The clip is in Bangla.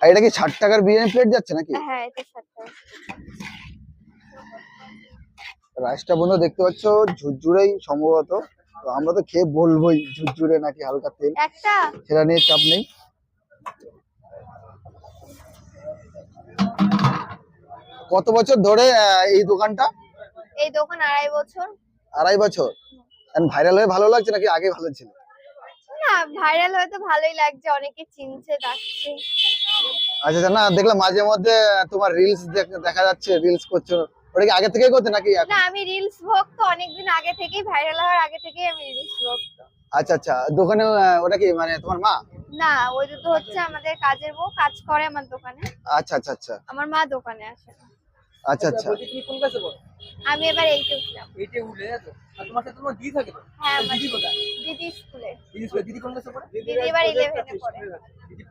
আর এটা কি 60 টাকার বিরিয়ানি প্লেট যাচ্ছে নাকি? হ্যাঁ, এটা 60 টাকা। রাইসটা বন্ধু দেখতে পাচ্ছ ঝুরঝুরেই সম্ভবত। তো আমরা তো খেয়ে বলবোই ঝুরঝুরে নাকি হালকা তেল, একটা সেটা নিয়ে চাপ নেই। কত বছর ধরে এই দোকানটা? এই দোকান 2.5 বছর। 2.5 বছর। ভাইরাল হয়ে ভালো লাগছে নাকি আগে ভালো ছিল? না, ভাইরাল হয়তো ভালোই লাগছে, অনেকে চিনছে ডাকছে। আচ্ছা আচ্ছা, না দেখলাম মাঝে মধ্যে তোমার রিলস দেখা যাচ্ছে, রিলস করছো, ওটা কি আগে থেকেই করতে নাকি এখন? না, আমি রিলস ভক্ত, অনেকদিন আগে থেকেই, ভাইরাল হওয়ার আগে থেকেই আমি রিলস ভক্ত। আচ্ছা আচ্ছা, দোকানে ওটা কি মানে তোমার মা? না, ওই তো হচ্ছে আমাদের কাজের বউ, কাজ করে আমার দোকানে। আচ্ছা আচ্ছা আচ্ছা আমার মা দোকানে আসে না। আচ্ছা আচ্ছা। তুমি কোন ক্লাসে পড়ো? আমি এবার 8 উঠলাম। 8 এ উঠলে তো। আর তোমার সাথে তোমার দিদি থাকে তো? হ্যাঁ, দিদি কোথায়? দিদি স্কুলে। দিদি কোন ক্লাসে পড়ে? দিদি এবার 11 এ পড়ে। দিদি